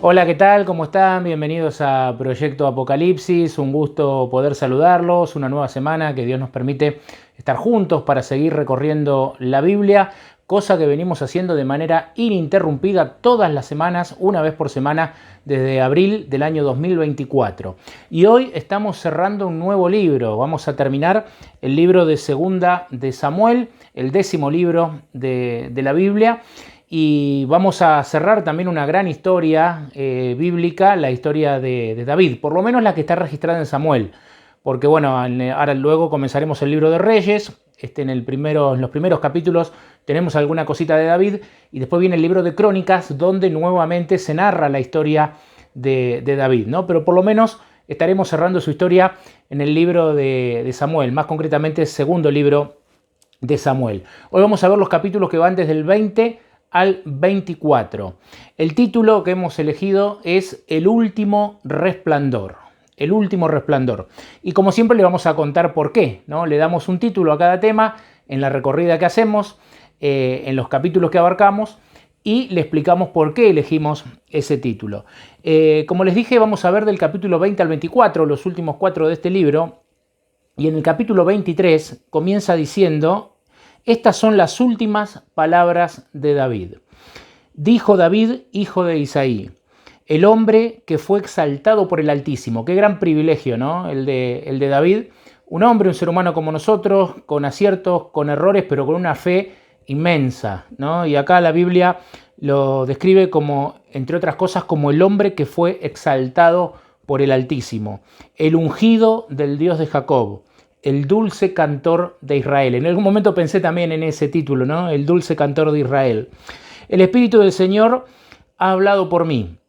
Hola, ¿qué tal? ¿Cómo están? Bienvenidos a Proyecto Apocalipsis. Un gusto poder saludarlos. Una nueva semana que Dios nos permite estar juntos para seguir recorriendo la Biblia, cosa que venimos haciendo de manera ininterrumpida todas las semanas, una vez por semana, desde abril del año 2024. Y hoy estamos cerrando un nuevo libro. Vamos a terminar el libro de Segunda de Samuel, el 10º libro de la Biblia. Y vamos a cerrar también una gran historia bíblica, la historia de David, por lo menos la que está registrada en Samuel. Porque bueno, ahora luego comenzaremos el libro de Reyes. En los primeros capítulos tenemos alguna cosita de David. Y después viene el libro de Crónicas, donde nuevamente se narra la historia de David, ¿no? Pero por lo menos estaremos cerrando su historia en el libro de Samuel, más concretamente el segundo libro de Samuel. Hoy vamos a ver los capítulos que van desde el 20 al 24. El título que hemos elegido es El último resplandor. El último resplandor. Y como siempre le vamos a contar por qué, ¿no? Le damos un título a cada tema en la recorrida que hacemos, en los capítulos que abarcamos, y le explicamos por qué elegimos ese título. Como les dije, vamos a ver del capítulo 20 al 24, los últimos 4 de este libro, y en el capítulo 23 comienza diciendo: estas son las últimas palabras de David. Dijo David, hijo de Isaí, el hombre que fue exaltado por el Altísimo. Qué gran privilegio, ¿no? El de David. Un hombre, un ser humano como nosotros, con aciertos, con errores, pero con una fe inmensa, ¿no? Y acá la Biblia lo describe como, entre otras cosas, como el hombre que fue exaltado por el Altísimo. El ungido del Dios de Jacob. El dulce cantor de Israel. En algún momento pensé también en ese título, ¿no? El dulce cantor de Israel. El Espíritu del Señor ha hablado por mí,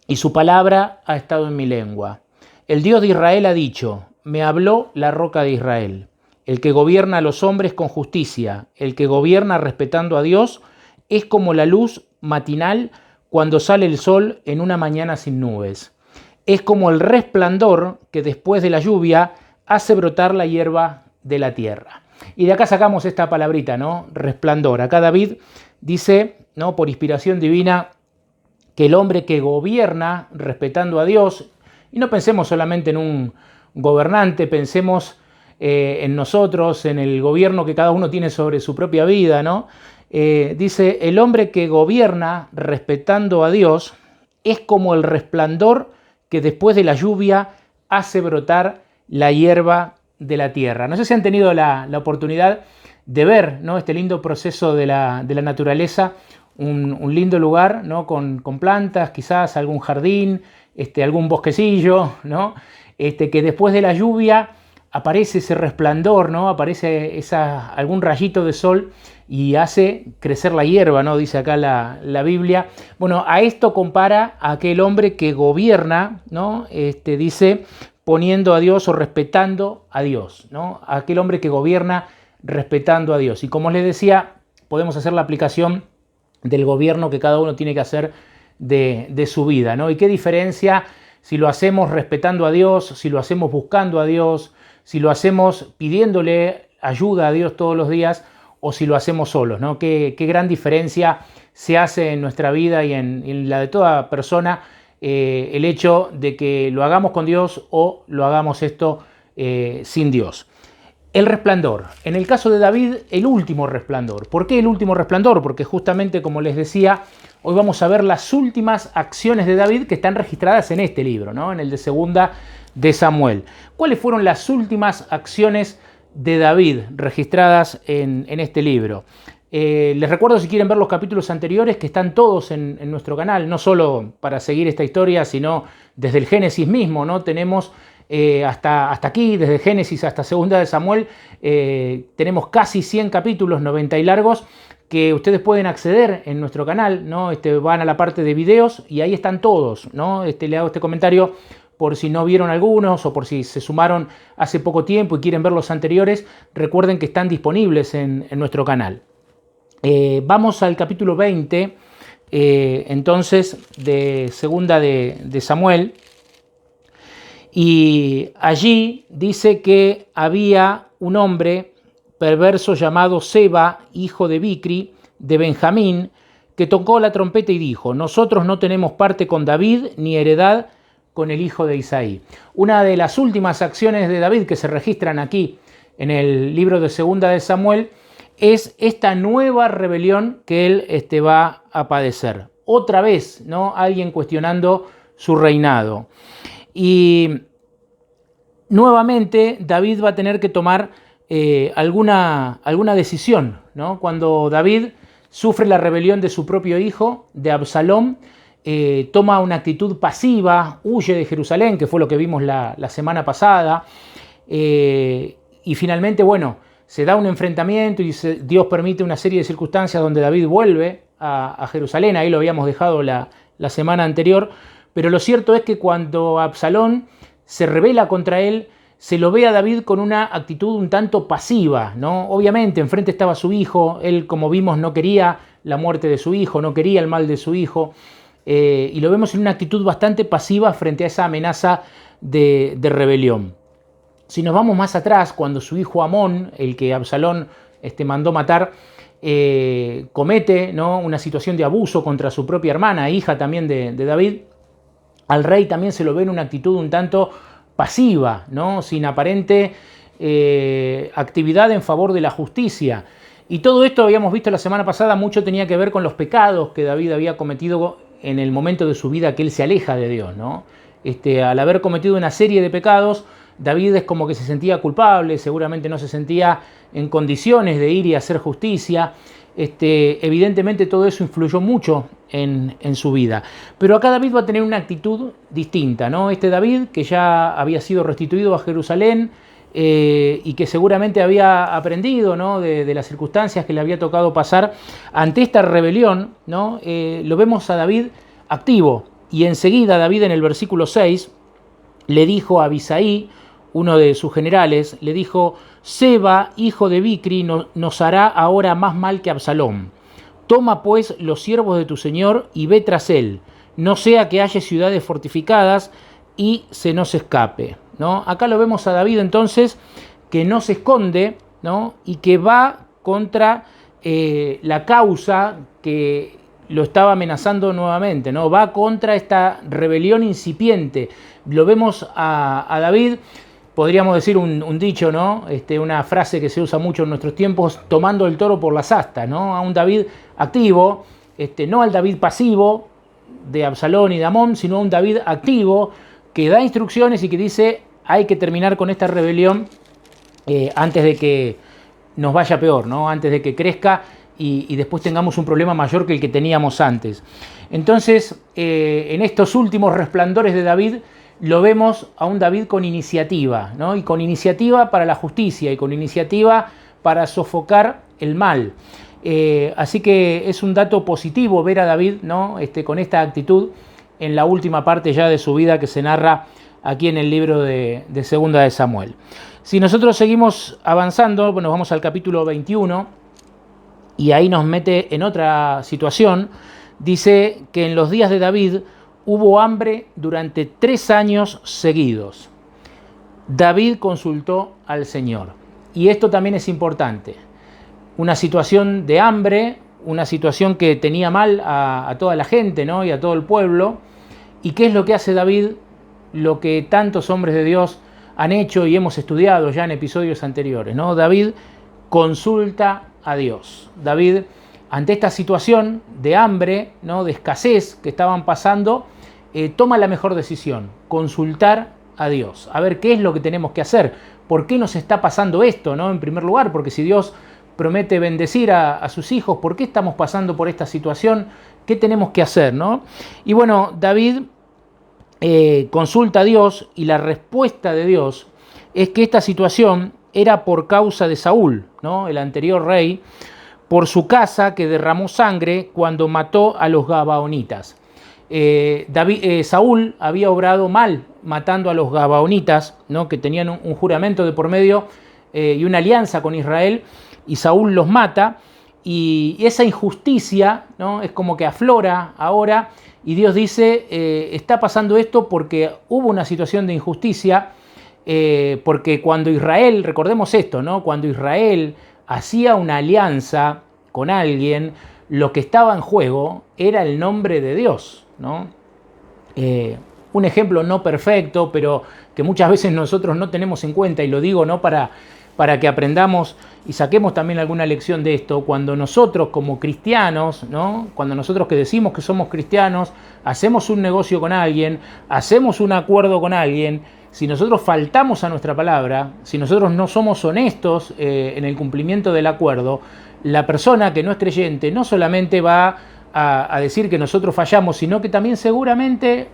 y su palabra ha estado en mi lengua. El Dios de Israel ha dicho: me habló la roca de Israel. El que gobierna a los hombres con justicia, el que gobierna respetando a Dios, es como la luz matinal cuando sale el sol en una mañana sin nubes. Es como el resplandor que después de la lluvia hace brotar la hierba de la tierra. Y de acá sacamos esta palabrita, ¿no? Resplandor. Acá David dice, ¿no?, por inspiración divina, que el hombre que gobierna respetando a Dios, y no pensemos solamente en un gobernante, pensemos en nosotros, en el gobierno que cada uno tiene sobre su propia vida, ¿no? Dice, el hombre que gobierna respetando a Dios es como el resplandor que después de la lluvia hace brotar la hierba de la tierra. No sé si han tenido la oportunidad de ver, ¿no?, este lindo proceso de la naturaleza, un lindo lugar, ¿no?, con plantas, quizás algún jardín, algún bosquecillo, ¿no?, que después de la lluvia aparece ese resplandor, ¿no?, aparece algún rayito de sol y hace crecer la hierba, ¿no?, dice acá la Biblia. Bueno, a esto compara a aquel hombre que gobierna, ¿no?, dice, poniendo a Dios o respetando a Dios, ¿no? Aquel hombre que gobierna respetando a Dios. Y como les decía, podemos hacer la aplicación del gobierno que cada uno tiene que hacer de su vida, ¿no? Y qué diferencia si lo hacemos respetando a Dios, si lo hacemos buscando a Dios, si lo hacemos pidiéndole ayuda a Dios todos los días, o si lo hacemos solos, ¿no? Qué gran diferencia se hace en nuestra vida y en la de toda persona, el hecho de que lo hagamos con Dios o lo hagamos esto sin Dios. El resplandor. En el caso de David, el último resplandor. ¿Por qué el último resplandor? Porque justamente, como les decía, hoy vamos a ver las últimas acciones de David que están registradas en este libro, ¿no?, en el de Segunda de Samuel. ¿Cuáles fueron las últimas acciones de David registradas en este libro? Les recuerdo, si quieren ver los capítulos anteriores, que están todos en nuestro canal, no solo para seguir esta historia, sino desde el Génesis mismo, ¿no? Tenemos hasta aquí, desde Génesis hasta Segunda de Samuel, tenemos casi 100 capítulos, 90 y largos, que ustedes pueden acceder en nuestro canal, ¿no? Van a la parte de videos y ahí están todos, ¿no? Le hago este comentario por si no vieron algunos o por si se sumaron hace poco tiempo y quieren ver los anteriores. Recuerden que están disponibles en nuestro canal. Vamos al capítulo 20, entonces, de Segunda de Samuel. Y allí dice que había un hombre perverso llamado Seba, hijo de Bicri, de Benjamín, que tocó la trompeta y dijo: nosotros no tenemos parte con David ni heredad con el hijo de Isaí. Una de las últimas acciones de David que se registran aquí en el libro de Segunda de Samuel es esta nueva rebelión que él va a padecer. Otra vez, ¿no? Alguien cuestionando su reinado. Y nuevamente David va a tener que tomar alguna decisión, ¿no? Cuando David sufre la rebelión de su propio hijo, de Absalom, toma una actitud pasiva, huye de Jerusalén, que fue lo que vimos la semana pasada, y finalmente, bueno, se da un enfrentamiento y Dios permite una serie de circunstancias donde David vuelve a Jerusalén. Ahí lo habíamos dejado la semana anterior, pero lo cierto es que cuando Absalón se rebela contra él, se lo ve a David con una actitud un tanto pasiva, ¿no? Obviamente, enfrente estaba su hijo, él, como vimos, no quería la muerte de su hijo, no quería el mal de su hijo, y lo vemos en una actitud bastante pasiva frente a esa amenaza de rebelión. Si nos vamos más atrás, cuando su hijo Amón, el que Absalón mandó matar, comete, ¿no?, una situación de abuso contra su propia hermana, hija también de David, al rey también se lo ve en una actitud un tanto pasiva, ¿no?, sin aparente actividad en favor de la justicia. Y todo esto, habíamos visto la semana pasada, mucho tenía que ver con los pecados que David había cometido en el momento de su vida que él se aleja de Dios, ¿no? Al haber cometido una serie de pecados, David es como que se sentía culpable, seguramente no se sentía en condiciones de ir y hacer justicia. Evidentemente todo eso influyó mucho en su vida. Pero acá David va a tener una actitud distinta, ¿no? David, que ya había sido restituido a Jerusalén y que seguramente había aprendido, ¿no?, de las circunstancias que le había tocado pasar ante esta rebelión, ¿no? Lo vemos a David activo. Y enseguida David, en el versículo 6, le dijo a Abisai, uno de sus generales, le dijo: Seba, hijo de Bicri, nos hará ahora más mal que Absalom. Toma pues los siervos de tu señor y ve tras él, no sea que haya ciudades fortificadas y se nos escape, ¿no? Acá lo vemos a David entonces que no se esconde, ¿no?, y que va contra la causa que lo estaba amenazando nuevamente, ¿no? Va contra esta rebelión incipiente. Lo vemos a David, podríamos decir un dicho, ¿no?, una frase que se usa mucho en nuestros tiempos, tomando el toro por las astas, ¿no? A un David activo, no al David pasivo de Absalón y de Amón, sino a un David activo que da instrucciones y que dice: hay que terminar con esta rebelión antes de que nos vaya peor, ¿no?, antes de que crezca y después tengamos un problema mayor que el que teníamos antes. Entonces, en estos últimos resplandores de David, lo vemos a un David con iniciativa, ¿no?, y con iniciativa para la justicia y con iniciativa para sofocar el mal. Así que es un dato positivo ver a David, ¿no?, con esta actitud en la última parte ya de su vida que se narra aquí en el libro de Segunda de Samuel. Si nosotros seguimos avanzando, bueno, vamos al capítulo 21 y ahí nos mete en otra situación. Dice que en los días de David hubo hambre durante 3 años seguidos. David consultó al Señor. Y esto también es importante. Una situación de hambre, una situación que tenía mal a toda la gente, ¿no?, y a todo el pueblo. ¿Y qué es lo que hace David? Lo que tantos hombres de Dios han hecho y hemos estudiado ya en episodios anteriores, ¿no? David consulta a Dios. David, ante esta situación de hambre, ¿no?, de escasez que estaban pasando, toma la mejor decisión: consultar a Dios, a ver qué es lo que tenemos que hacer, por qué nos está pasando esto, ¿no? En primer lugar, porque si Dios promete bendecir a sus hijos, ¿por qué estamos pasando por esta situación? ¿Qué tenemos que hacer, ¿no? Y bueno, David consulta a Dios y la respuesta de Dios es que esta situación era por causa de Saúl, ¿no?, el anterior rey, por su casa que derramó sangre cuando mató a los gabaonitas. Saúl había obrado mal matando a los gabaonitas, ¿no?, que tenían un juramento de por medio y una alianza con Israel, y Saúl los mata, y esa injusticia, ¿no?, es como que aflora ahora, y Dios dice: está pasando esto porque hubo una situación de injusticia, porque cuando Israel, recordemos esto, ¿no?, cuando Israel hacía una alianza con alguien, lo que estaba en juego era el nombre de Dios, ¿no? Un ejemplo no perfecto, pero que muchas veces nosotros no tenemos en cuenta, y lo digo no para que aprendamos y saquemos también alguna lección de esto. Cuando nosotros como cristianos, ¿no? Cuando nosotros que decimos que somos cristianos, hacemos un negocio con alguien, hacemos un acuerdo con alguien, si nosotros faltamos a nuestra palabra, si nosotros no somos honestos en el cumplimiento del acuerdo, la persona que no es creyente no solamente va a decir que nosotros fallamos, sino que también seguramente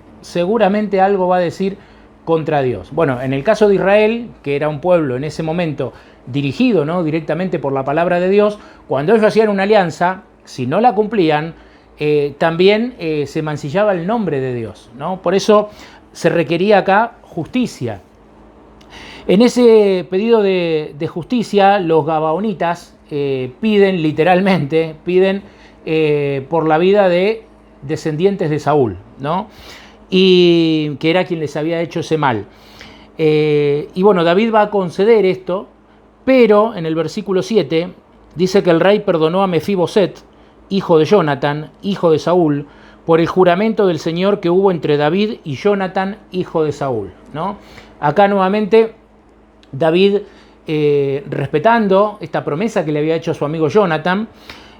algo va a decir contra Dios. Bueno, en el caso de Israel, que era un pueblo en ese momento dirigido, ¿no?, directamente por la palabra de Dios, cuando ellos hacían una alianza, si no la cumplían, también se mancillaba el nombre de Dios, ¿no? Por eso se requería acá justicia. En ese pedido de justicia, los gabaonitas piden por la vida de descendientes de Saúl, ¿no? Y que era quien les había hecho ese mal. Y bueno, David va a conceder esto, pero en el versículo 7 dice que el rey perdonó a Mefiboset, hijo de Jonatán, hijo de Saúl, por el juramento del Señor que hubo entre David y Jonatán, hijo de Saúl, ¿no? Acá nuevamente David respetando esta promesa que le había hecho a su amigo Jonatán,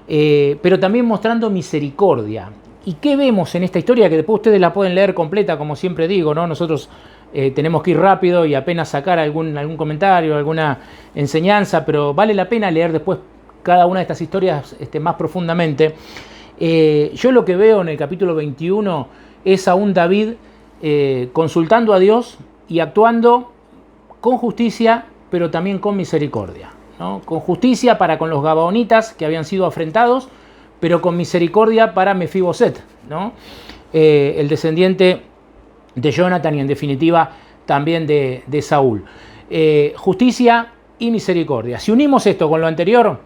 pero también mostrando misericordia. ¿Y qué vemos en esta historia? Que después ustedes la pueden leer completa, como siempre digo, ¿no? Nosotros tenemos que ir rápido y apenas sacar algún comentario, alguna enseñanza, pero vale la pena leer después cada una de estas historias más profundamente. Yo lo que veo en el capítulo 21 es a un David consultando a Dios y actuando con justicia, pero también con misericordia, ¿no? Con justicia para con los gabaonitas que habían sido afrentados, pero con misericordia para Mefiboset, ¿no? El descendiente de Jonatán y en definitiva también de Saúl. Justicia y misericordia. Si unimos esto con lo anterior,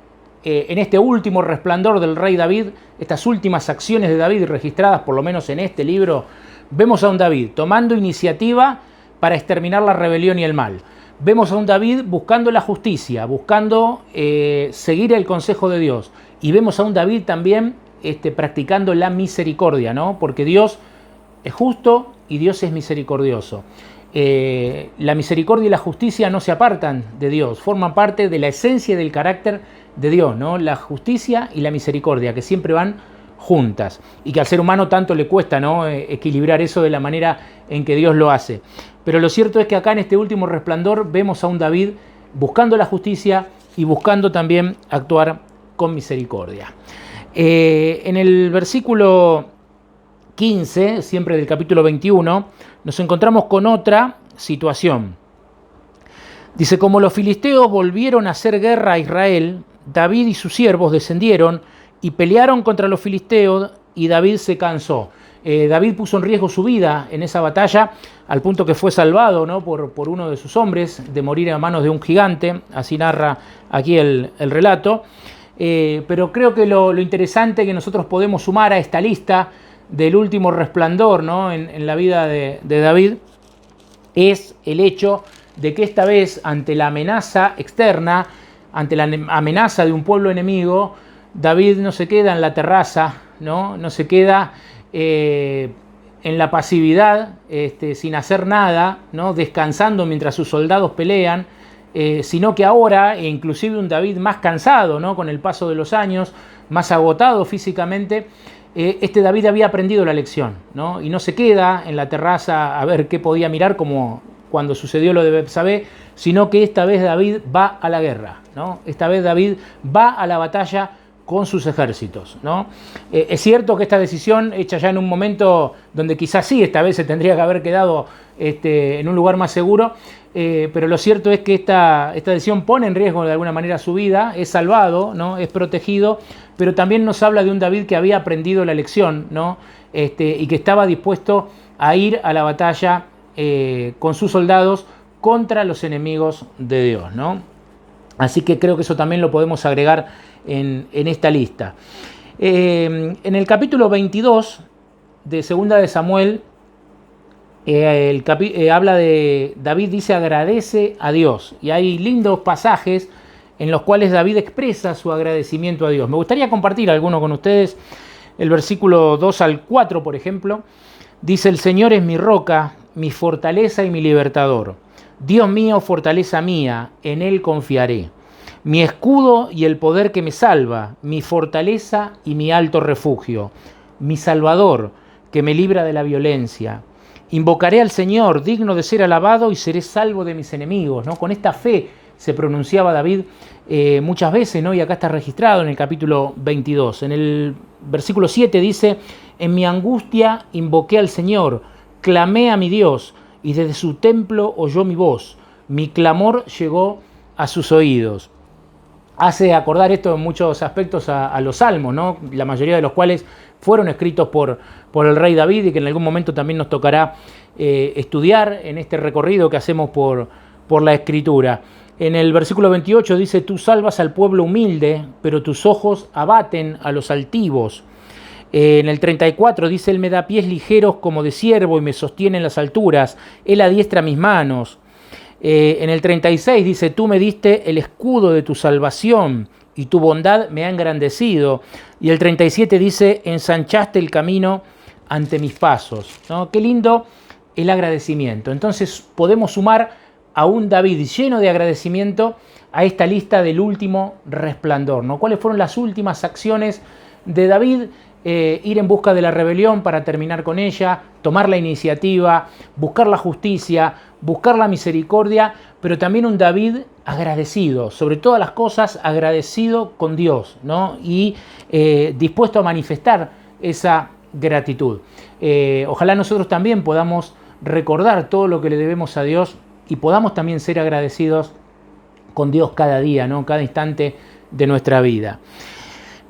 en este último resplandor del rey David, estas últimas acciones de David registradas por lo menos en este libro, vemos a un David tomando iniciativa para exterminar la rebelión y el mal. Vemos a un David buscando la justicia, buscando seguir el consejo de Dios. Y vemos a un David también practicando la misericordia, ¿no? Porque Dios es justo y Dios es misericordioso. La misericordia y la justicia no se apartan de Dios, forman parte de la esencia y del carácter de Dios, ¿no? La justicia y la misericordia, que siempre van juntas. Y que al ser humano tanto le cuesta, ¿no?, equilibrar eso de la manera en que Dios lo hace. Pero lo cierto es que acá en este último resplandor vemos a un David buscando la justicia y buscando también actuar con misericordia. En el versículo 15, siempre del capítulo 21, nos encontramos con otra situación. Dice: como los filisteos volvieron a hacer guerra a Israel, David y sus siervos descendieron y pelearon contra los filisteos y David se cansó. David puso en riesgo su vida en esa batalla, al punto que fue salvado, ¿no?, por uno de sus hombres de morir a manos de un gigante. Así narra aquí el relato. Pero creo que lo interesante que nosotros podemos sumar a esta lista del último resplandor, ¿no?, en la vida de David, es el hecho de que esta vez, ante la amenaza externa, ante la amenaza de un pueblo enemigo, David no se queda en la terraza, no se queda en la pasividad, sin hacer nada, ¿no?, descansando mientras sus soldados pelean, sino que ahora, inclusive un David más cansado, ¿no?, con el paso de los años, más agotado físicamente, este David había aprendido la lección, ¿no? Y no se queda en la terraza a ver qué podía mirar como cuando sucedió lo de Betsabé, sino que esta vez David va a la guerra, ¿no? Esta vez David va a la batalla con sus ejércitos, ¿no? Es cierto que esta decisión, hecha ya en un momento donde quizás sí, esta vez se tendría que haber quedado en un lugar más seguro, pero lo cierto es que esta decisión pone en riesgo de alguna manera su vida, es salvado, ¿no?, es protegido, pero también nos habla de un David que había aprendido la lección, ¿no?, y que estaba dispuesto a ir a la batalla con sus soldados contra los enemigos de Dios, ¿no? Así que creo que eso también lo podemos agregar en esta lista. En el capítulo 22 de Segunda de Samuel, habla de David, dice agradece a Dios, y hay lindos pasajes en los cuales David expresa su agradecimiento a Dios. Me gustaría compartir alguno con ustedes. El versículo 2 al 4, por ejemplo, dice: el Señor es mi roca, mi fortaleza y mi libertador. Dios mío, fortaleza mía, en Él confiaré. Mi escudo y el poder que me salva, mi fortaleza y mi alto refugio, mi Salvador, que me libra de la violencia. Invocaré al Señor, digno de ser alabado, y seré salvo de mis enemigos, ¿no? Con esta fe se pronunciaba David muchas veces, ¿no? Y acá está registrado en el capítulo 22. En el versículo 7 dice: en mi angustia invoqué al Señor, clamé a mi Dios, y desde su templo oyó mi voz. Mi clamor llegó a sus oídos. Hace acordar esto en muchos aspectos a los salmos, ¿no? La mayoría de los cuales fueron escritos por el rey David, y que en algún momento también nos tocará estudiar en este recorrido que hacemos por la Escritura. En el versículo 28 dice: tú salvas al pueblo humilde, pero tus ojos abaten a los altivos. En el 34 dice: él me da pies ligeros como de ciervo y me sostiene en las alturas, él adiestra mis manos. En el 36 dice: tú me diste el escudo de tu salvación y tu bondad me ha engrandecido. Y el 37 dice: ensanchaste el camino ante mis pasos, ¿no? Qué lindo el agradecimiento. Entonces podemos sumar a un David lleno de agradecimiento a esta lista del último resplandor, ¿no? ¿Cuáles fueron las últimas acciones de David? Ir en busca de la rebelión para terminar con ella, tomar la iniciativa, buscar la justicia, buscar la misericordia, pero también un David agradecido, sobre todas las cosas agradecido con Dios, ¿no? Y dispuesto a manifestar esa gratitud. Ojalá nosotros también podamos recordar todo lo que le debemos a Dios y podamos también ser agradecidos con Dios cada día, ¿no? Cada instante de nuestra vida.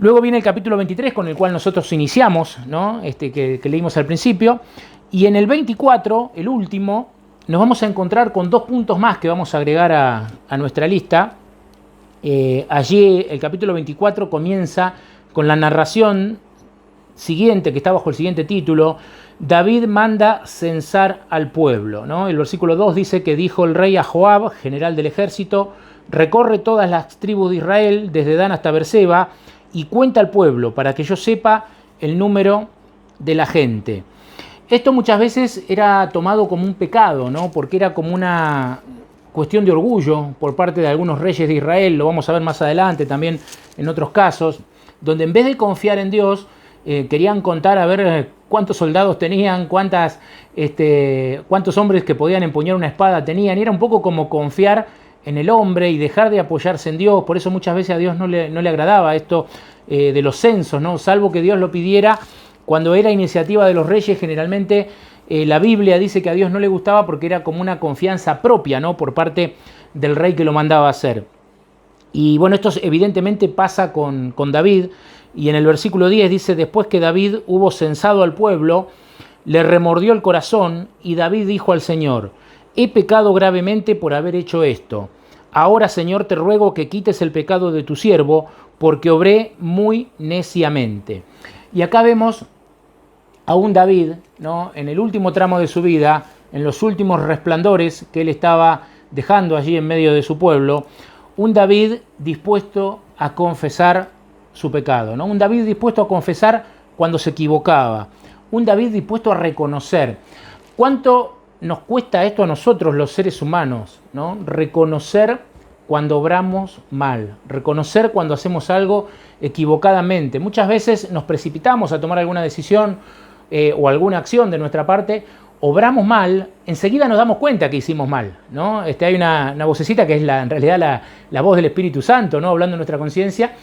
Luego viene el capítulo 23, con el cual nosotros iniciamos, ¿no? Que leímos al principio. Y en el 24, el último, nos vamos a encontrar con 2 puntos más que vamos a agregar a nuestra lista. Allí el capítulo 24 comienza con la narración siguiente, que está bajo el siguiente título: David manda censar al pueblo, ¿no? El versículo 2 dice que dijo el rey a Joab, general del ejército: recorre todas las tribus de Israel, desde Dan hasta Beerseba, y cuenta al pueblo para que yo sepa el número de la gente. Esto muchas veces era tomado como un pecado, ¿no? Porque era como una cuestión de orgullo por parte de algunos reyes de Israel, lo vamos a ver más adelante también en otros casos, donde en vez de confiar en Dios, querían contar a ver cuántos soldados tenían, cuántos hombres que podían empuñar una espada tenían, y era un poco como confiar en el hombre y dejar de apoyarse en Dios. Por eso muchas veces a Dios no le agradaba esto de los censos, ¿no? Salvo que Dios lo pidiera cuando era iniciativa de los reyes. Generalmente la Biblia dice que a Dios no le gustaba porque era como una confianza propia, ¿no? Por parte del rey que lo mandaba a hacer. Y bueno, esto evidentemente pasa con David, y en el versículo 10 dice: después que David hubo censado al pueblo, le remordió el corazón, y David dijo al Señor: he pecado gravemente por haber hecho esto. Ahora, Señor, te ruego que quites el pecado de tu siervo, porque obré muy neciamente. Y acá vemos a un David, ¿no? En el último tramo de su vida, en los últimos resplandores que él estaba dejando allí en medio de su pueblo, un David dispuesto a confesar su pecado, ¿no? Un David dispuesto a confesar cuando se equivocaba. Un David dispuesto a reconocer. ¿Cuánto nos cuesta esto a nosotros, los seres humanos, ¿no? Reconocer cuando obramos mal, reconocer cuando hacemos algo equivocadamente. Muchas veces nos precipitamos a tomar alguna decisión o alguna acción de nuestra parte, obramos mal, enseguida nos damos cuenta que hicimos mal, ¿no? Hay una vocecita que es en realidad la voz del Espíritu Santo, ¿no? Hablando en nuestra conciencia,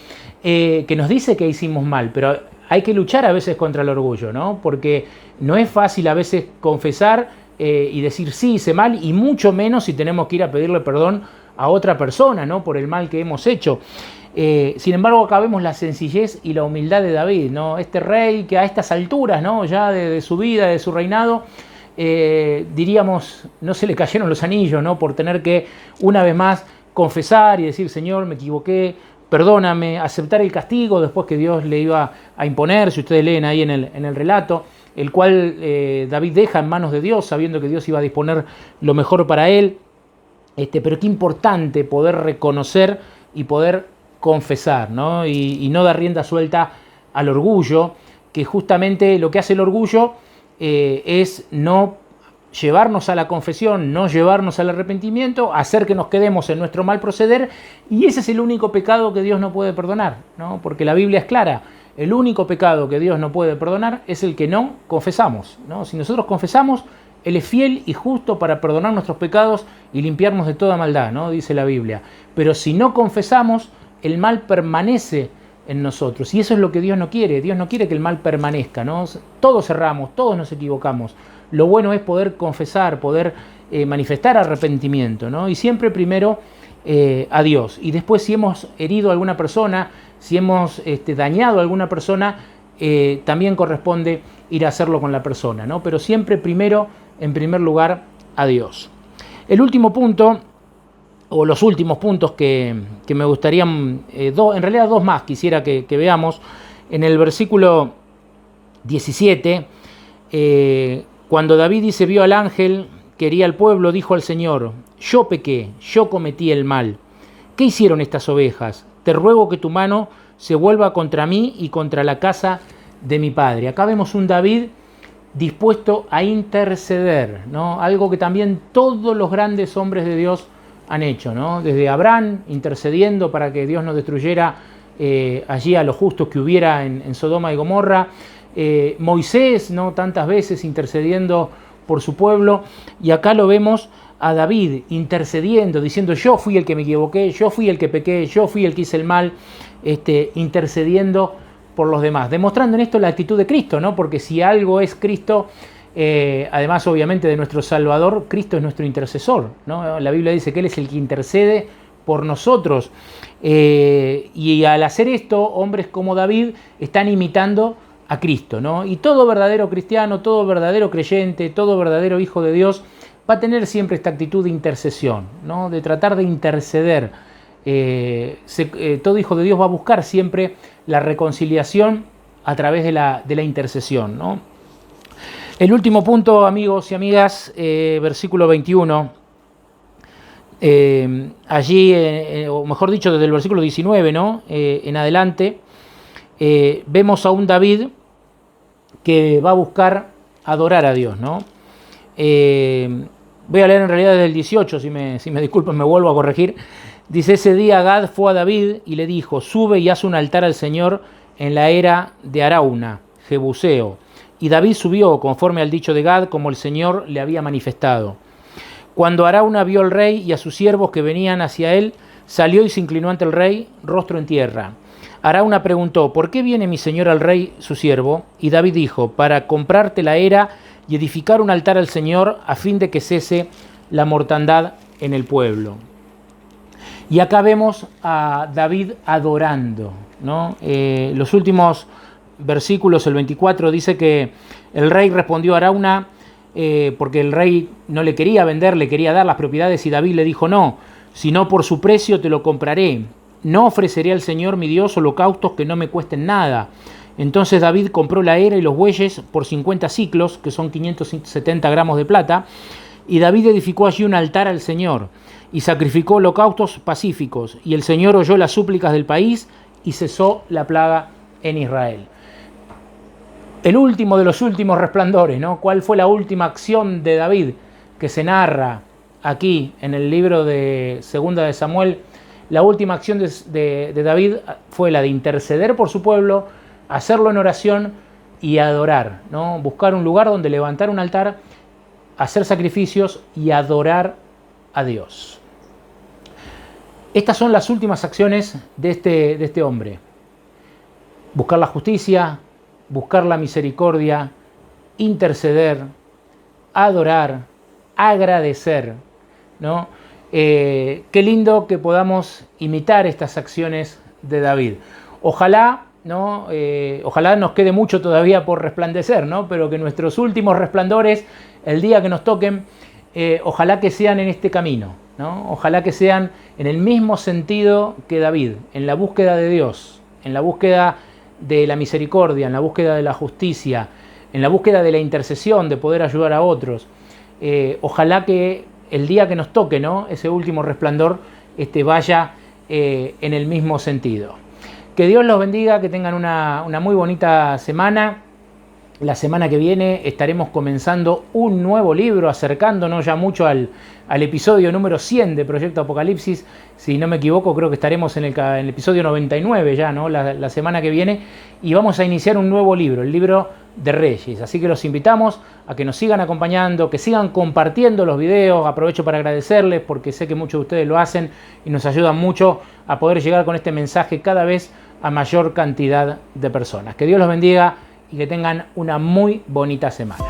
que nos dice que hicimos mal, pero hay que luchar a veces contra el orgullo, ¿no? Porque no es fácil a veces confesar y decir sí, hice mal, y mucho menos si tenemos que ir a pedirle perdón a otra persona, ¿no? Por el mal que hemos hecho. Sin embargo, acá vemos la sencillez y la humildad de David, ¿no? Este rey que a estas alturas, ¿no? Ya de su vida, de su reinado, diríamos, no se le cayeron los anillos, ¿no? Por tener que una vez más confesar y decir: Señor, me equivoqué, perdóname, aceptar el castigo después que Dios le iba a imponer, si ustedes leen ahí en el relato, el cual David deja en manos de Dios, sabiendo que Dios iba a disponer lo mejor para él. Pero qué importante poder reconocer y poder confesar, ¿no? Y no dar rienda suelta al orgullo, que justamente lo que hace el orgullo es no llevarnos a la confesión, no llevarnos al arrepentimiento, hacer que nos quedemos en nuestro mal proceder, y ese es el único pecado que Dios no puede perdonar, ¿no? Porque la Biblia es clara, el único pecado que Dios no puede perdonar es el que no confesamos, ¿no? Si nosotros confesamos, Él es fiel y justo para perdonar nuestros pecados y limpiarnos de toda maldad, ¿no? Dice la Biblia. Pero si no confesamos, el mal permanece en nosotros, y eso es lo que Dios no quiere. Dios no quiere que el mal permanezca, ¿no? Todos erramos, todos nos equivocamos. Lo bueno es poder confesar, poder manifestar arrepentimiento, ¿no? Y siempre primero a Dios. Y después, si hemos herido a alguna persona, si hemos dañado a alguna persona, también corresponde ir a hacerlo con la persona, ¿no? Pero siempre primero, en primer lugar, a Dios. El último punto, o los últimos puntos que me gustarían, en realidad dos más quisiera que veamos, en el versículo 17, cuando David dice, vio al ángel que hería al pueblo, dijo al Señor, yo pequé, yo cometí el mal. ¿Qué hicieron estas ovejas? Te ruego que tu mano se vuelva contra mí y contra la casa de mi padre. Acá vemos un David dispuesto a interceder, ¿no? Algo que también todos los grandes hombres de Dios han hecho, ¿no? Desde Abraham intercediendo para que Dios no destruyera allí a los justos que hubiera en Sodoma y Gomorra, Moisés, ¿no? Tantas veces intercediendo por su pueblo, y acá lo vemos a David intercediendo, diciendo yo fui el que me equivoqué, yo fui el que pequé, yo fui el que hice el mal, intercediendo por los demás, demostrando en esto la actitud de Cristo, ¿no? Porque si algo es Cristo, además obviamente de nuestro Salvador, Cristo es nuestro intercesor, ¿no? La Biblia dice que Él es el que intercede por nosotros, y al hacer esto, hombres como David están imitando a Cristo, ¿no? Y todo verdadero cristiano, todo verdadero creyente, todo verdadero hijo de Dios va a tener siempre esta actitud de intercesión, ¿no? De tratar de interceder. Todo hijo de Dios va a buscar siempre la reconciliación a través de la intercesión, ¿no? El último punto, amigos y amigas, versículo 21. Allí, o mejor dicho, desde el versículo 19, ¿no? En adelante, vemos a un David que va a buscar adorar a Dios, ¿no? Voy a leer en realidad desde el 18, si me disculpan, me vuelvo a corregir. Dice, ese día Gad fue a David y le dijo, sube y haz un altar al Señor en la era de Arauna, Jebuseo. Y David subió conforme al dicho de Gad, como el Señor le había manifestado. Cuando Arauna vio al rey y a sus siervos que venían hacia él, salió y se inclinó ante el rey, rostro en tierra. Arauna preguntó, ¿por qué viene mi señor al rey, su siervo? Y David dijo, para comprarte la era y edificar un altar al Señor a fin de que cese la mortandad en el pueblo. Y acá vemos a David adorando, ¿no? Los últimos versículos, el 24, dice que el rey respondió a Arauna, porque el rey no le quería vender, le quería dar las propiedades, y David le dijo, no, sino por su precio te lo compraré. No ofreceré al Señor mi Dios holocaustos que no me cuesten nada. Entonces David compró la era y los bueyes por 50 siclos, que son 570 gramos de plata, y David edificó allí un altar al Señor, y sacrificó holocaustos pacíficos, y el Señor oyó las súplicas del país, y cesó la plaga en Israel. El último de los últimos resplandores, ¿no? ¿Cuál fue la última acción de David que se narra aquí en el libro de Segunda de Samuel? La última acción de David fue la de interceder por su pueblo, hacerlo en oración y adorar, ¿no? Buscar un lugar donde levantar un altar, hacer sacrificios y adorar a Dios. Estas son las últimas acciones de este hombre. Buscar la justicia, buscar la misericordia, interceder, adorar, agradecer, ¿no? Qué lindo que podamos imitar estas acciones de David. Ojalá, ¿no? Ojalá nos quede mucho todavía por resplandecer, ¿no? Pero que nuestros últimos resplandores, el día que nos toquen, ojalá que sean en este camino, ¿no? Ojalá que sean en el mismo sentido que David, en la búsqueda de Dios, en la búsqueda de la misericordia, en la búsqueda de la justicia, en la búsqueda de la intercesión, de poder ayudar a otros. Ojalá que el día que nos toque, ¿no? Ese último resplandor vaya en el mismo sentido. Que Dios los bendiga, que tengan una muy bonita semana. La semana que viene estaremos comenzando un nuevo libro, acercándonos ya mucho al episodio número 100 de Proyecto Apocalipsis. Si no me equivoco, creo que estaremos en el episodio 99 ya, ¿no? La semana que viene. Y vamos a iniciar un nuevo libro, el libro de Reyes. Así que los invitamos a que nos sigan acompañando, que sigan compartiendo los videos. Aprovecho para agradecerles porque sé que muchos de ustedes lo hacen y nos ayudan mucho a poder llegar con este mensaje cada vez a mayor cantidad de personas. Que Dios los bendiga y que tengan una muy bonita semana.